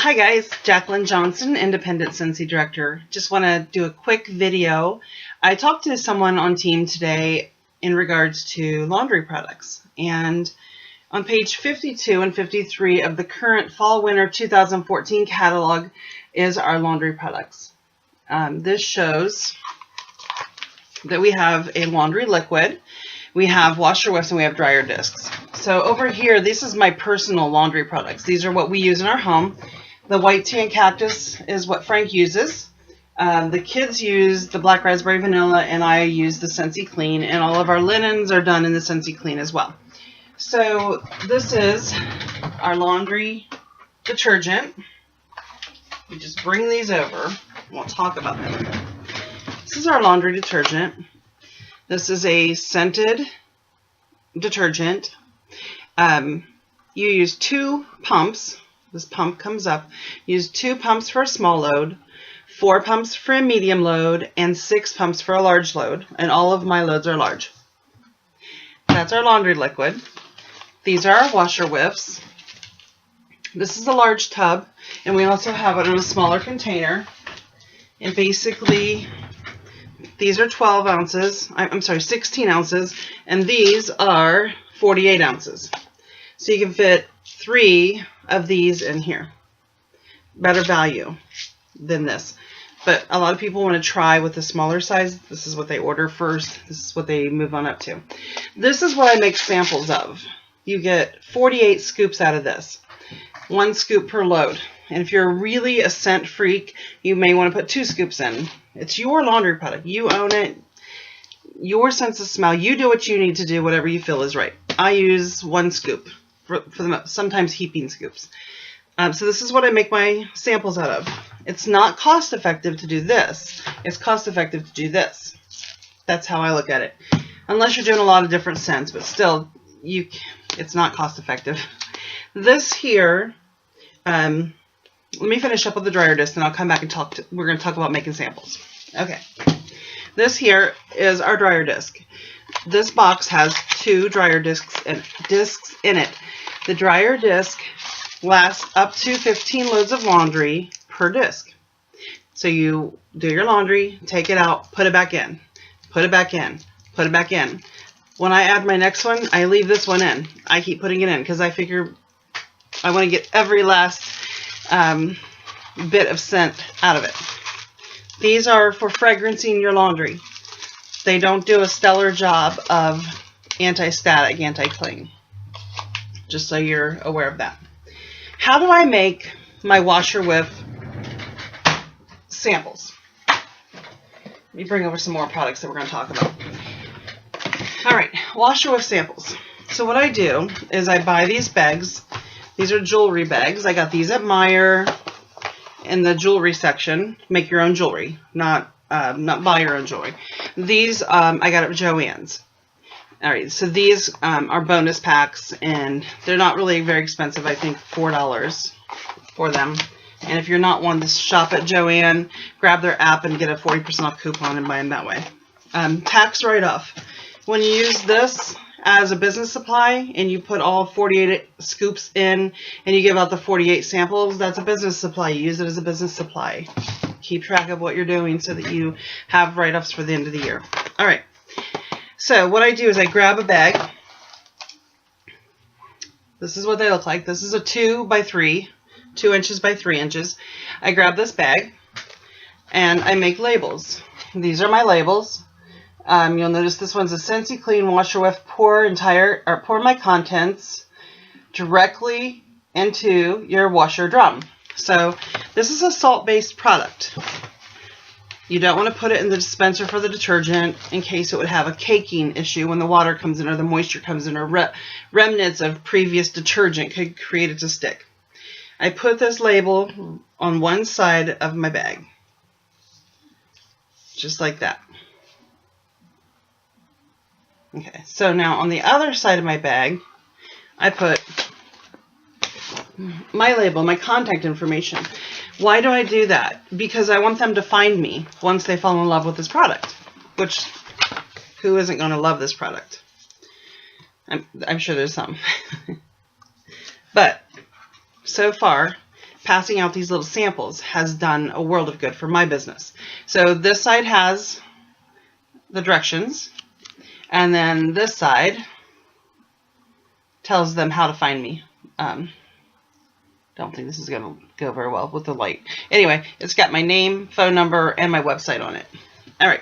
Hi guys, Jacqueline Johnson, Independent Scentsy Director. Just want to do a quick video. I talked to someone on team today in regards to laundry products, and on page 52 and 53 of the current Fall/Winter 2014 catalog is our laundry products. This shows that we have a laundry liquid, we have washer whiffs, and we have dryer discs. So over here, this is my personal laundry products. These are what we use in our home. The white tea and cactus is what Frank uses. The kids use the black raspberry vanilla, and I use the Scentsy Clean, and all of our linens are done in the Scentsy Clean as well. So this is our laundry detergent. We just bring these over, and we'll talk about them. This is our laundry detergent. This is a scented detergent. You use 2 pumps. This pump comes up. Use 2 pumps for a small load, 4 pumps for a medium load, and 6 pumps for a large load. And all of my loads are large. That's our laundry liquid. These are our washer whiffs. This is a large tub, and we also have it in a smaller container. And basically, these are 12 ounces. I'm sorry, 16 ounces, and these are 48 ounces. So you can fit 3 of these in here. Better value than this. But a lot of people want to try with the smaller size. This is what they order first. This is what they move on up to. This is what I make samples of. You get 48 scoops out of this. 1 scoop per load. And if you're really a scent freak, you may want to put 2 scoops in. It's your laundry product. You own it. Your sense of smell. You do what you need to do, whatever you feel is right. I use 1 scoop. For sometimes heaping scoops. So this is what I make my samples out of. It's not cost effective to do this. It's cost effective to do this. That's how I look at it. Unless you're doing a lot of different scents, but still, it's not cost effective. This here, let me finish up with the dryer disc, and I'll come back and we're going to talk about making samples. Okay. This here is our dryer disc. This box has 2 dryer discs in it. The dryer disc lasts up to 15 loads of laundry per disc. So you do your laundry, take it out, put it back in, put it back in, put it back in. When I add my next one, I leave this one in. I keep putting it in because I figure I want to get every last bit of scent out of it. These are for fragrancing your laundry. They don't do a stellar job of anti-static, anti-cling. Just so you're aware of that. How do I make my washer whiff samples? Let me bring over some more products that we're going to talk about. Alright, washer whiff samples. So what I do is I buy these bags. These are jewelry bags. I got these at Meijer in the jewelry section. Make your own jewelry, not buy your own jewelry. These I got at Joann's. Alright, so these are bonus packs, and they're not really very expensive. I think $4 for them. And if you're not one to shop at Joann, grab their app and get a 40% off coupon and buy them that way. Tax write-off. When you use this as a business supply and you put all 48 scoops in and you give out the 48 samples, that's a business supply. You use it as a business supply. Keep track of what you're doing so that you have write-offs for the end of the year. Alright. So what I do is I grab a bag. This is what they look like. This is a 2 by 3, 2 inches by 3 inches. I grab this bag and I make labels. These are my labels. You'll notice this one's a Scentsy Clean washer whiff. Pour my contents directly into your washer drum. So this is a salt-based product. You don't want to put it in the dispenser for the detergent in case it would have a caking issue when the water comes in or the moisture comes in, or remnants of previous detergent could create it to stick. I put this label on one side of my bag. Just like that. Okay, so now on the other side of my bag, I put my label, my contact information. Why do I do that? Because I want them to find me once they fall in love with this product. Which, who isn't going to love this product? I'm sure there's some. But so far, passing out these little samples has done a world of good for my business. So this side has the directions, and then this side tells them how to find me. Don't think this is going to go very well with the light. Anyway, it's got my name, phone number, and my website on it. All right.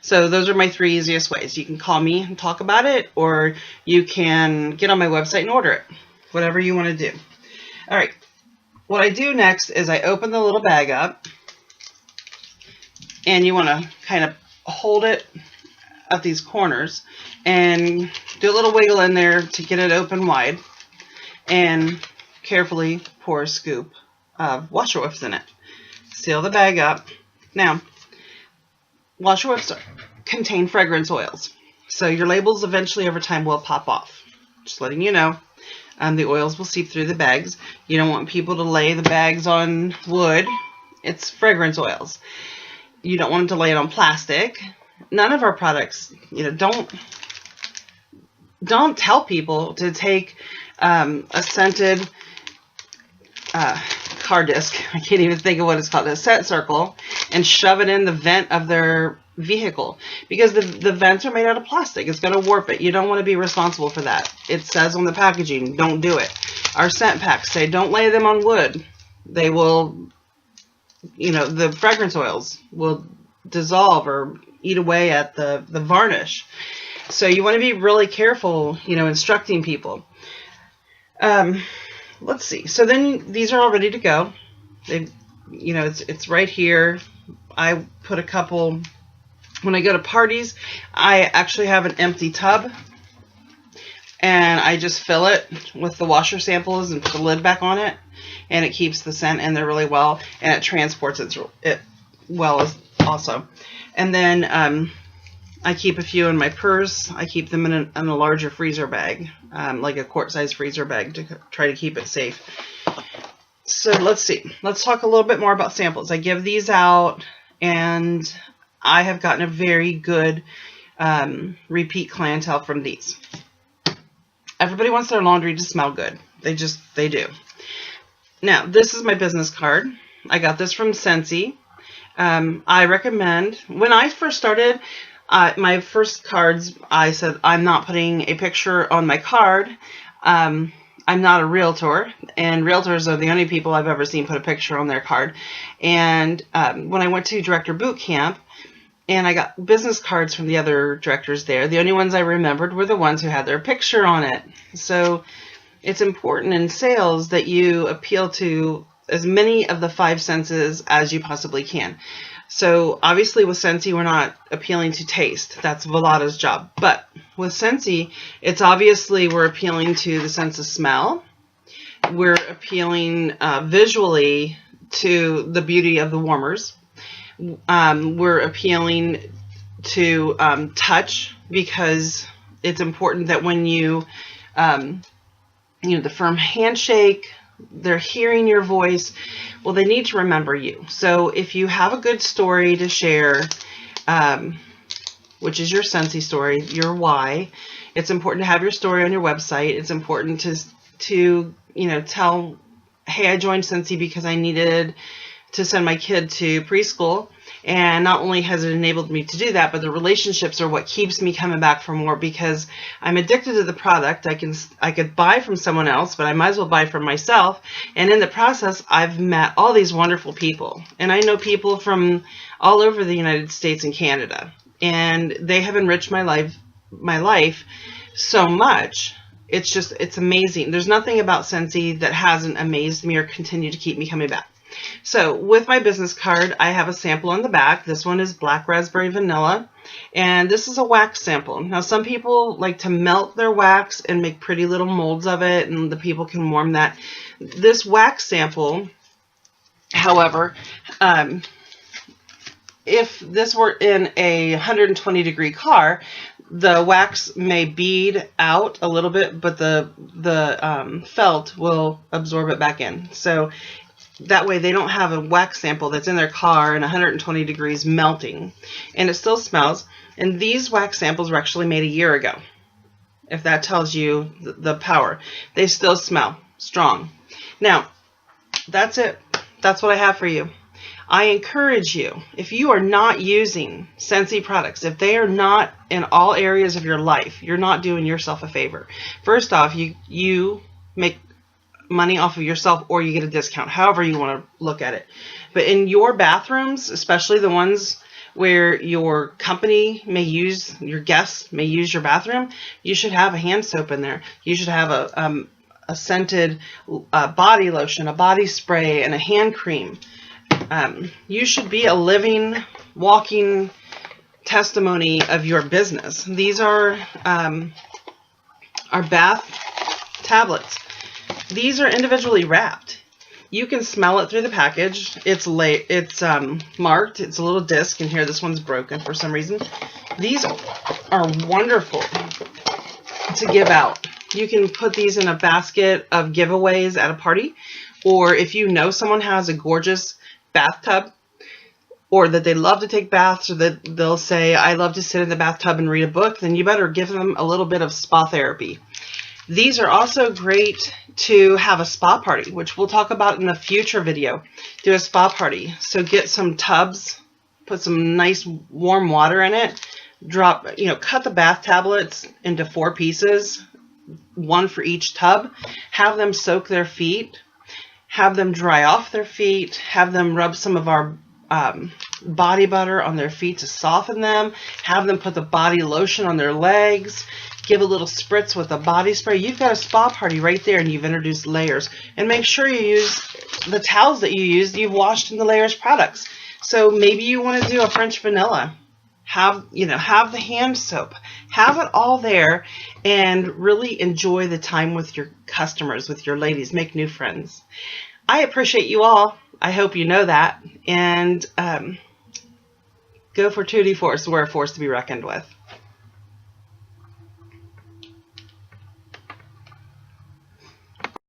So those are my 3 easiest ways. You can call me and talk about it, or you can get on my website and order it. Whatever you want to do. All right. What I do next is I open the little bag up, and you want to kind of hold it at these corners and do a little wiggle in there to get it open wide, and carefully pour a scoop of washer whiffs in it. Seal the bag up. Now, washer whiffs contain fragrance oils, so your labels eventually over time will pop off. Just letting you know. The oils will seep through the bags. You don't want people to lay the bags on wood. It's fragrance oils. You don't want them to lay it on plastic. None of our products, don't tell people to take a scented car disc, I can't even think of what it's called, a scent circle, and shove it in the vent of their vehicle, because the vents are made out of plastic. It's going to warp it. You don't want to be responsible for that. It says on the packaging, don't do it. Our scent packs say don't lay them on wood. They will, the fragrance oils will dissolve or eat away at the varnish. So you want to be really careful, instructing people. Let's see. So then these are all ready to go. It's right here. I put a couple, when I go to parties, I actually have an empty tub, and I just fill it with the washer samples and put the lid back on it, and it keeps the scent in there really well, and it transports it well also. And then I keep a few in my purse. I keep them in a larger freezer bag, like a quart-size freezer bag, to try to keep it safe. So let's see. Let's talk a little bit more about samples. I give these out, and I have gotten a very good repeat clientele from these. Everybody wants their laundry to smell good. They do. Now, this is my business card. I got this from Scentsy. I recommend, when I first started, my first cards, I said, I'm not putting a picture on my card. I'm not a realtor, and realtors are the only people I've ever seen put a picture on their card. And when I went to director boot camp, and I got business cards from the other directors there, the only ones I remembered were the ones who had their picture on it. So it's important in sales that you appeal to as many of the 5 senses as you possibly can. So obviously with Scentsy, we're not appealing to taste. That's Velada's job. But with Scentsy, it's obviously we're appealing to the sense of smell. We're appealing visually to the beauty of the warmers. We're appealing to touch, because it's important that when you, the firm handshake, they're hearing your voice. Well, they need to remember you. So if you have a good story to share, which is your Scentsy story, your why, it's important to have your story on your website. It's important to tell, hey, I joined Scentsy because I needed to send my kid to preschool. And not only has it enabled me to do that, but the relationships are what keeps me coming back for more, because I'm addicted to the product. I could buy from someone else, but I might as well buy from myself. And in the process, I've met all these wonderful people. And I know people from all over the United States and Canada. And they have enriched my life so much. It's amazing. There's nothing about Scentsy that hasn't amazed me or continued to keep me coming back. So with my business card, I have a sample on the back. This one is Black Raspberry Vanilla, and this is a wax sample. Now, some people like to melt their wax and make pretty little molds of it, and the people can warm that. This wax sample, however, if this were in a 120-degree car, the wax may bead out a little bit, but the felt will absorb it back in. So that way they don't have a wax sample that's in their car in 120 degrees melting, and it still smells. And these wax samples were actually made a year ago, if that tells you the power. They still smell strong. Now, that's it that's what I have for you. I encourage you, if you are not using Scentsy products, if they are not in all areas of your life, you're not doing yourself a favor. First off, you make money off of yourself, or you get a discount, however you want to look at it. But in your bathrooms, especially the ones where your company may use, your guests may use your bathroom, you should have a hand soap in there. You should have a scented body lotion, a body spray, and a hand cream. You should be a living, walking testimony of your business. These are our bath tablets. These are individually wrapped. You can smell it through the package. It's marked. It's a little disc in here. This one's broken for some reason. These are wonderful to give out. You can put these in a basket of giveaways at a party, or if you know someone has a gorgeous bathtub, or that they love to take baths, or that they'll say, I love to sit in the bathtub and read a book, then you better give them a little bit of spa therapy. These are also great to have a spa party, which we'll talk about in a future video. Do a spa party. So get some tubs, put some nice warm water in it, cut the bath tablets into 4 pieces, 1 for each tub, have them soak their feet, have them dry off their feet, have them rub some of our body butter on their feet to soften them, have them put the body lotion on their legs, give a little spritz with a body spray. You've got a spa party right there, and you've introduced layers. And make sure you use the towels that you use, you've washed in the Layers products. So maybe you want to do a French vanilla. Have the hand soap. Have it all there, and really enjoy the time with your customers, with your ladies. Make new friends. I appreciate you all. I hope you know that. And go for Tutti Force. We're a force to be reckoned with.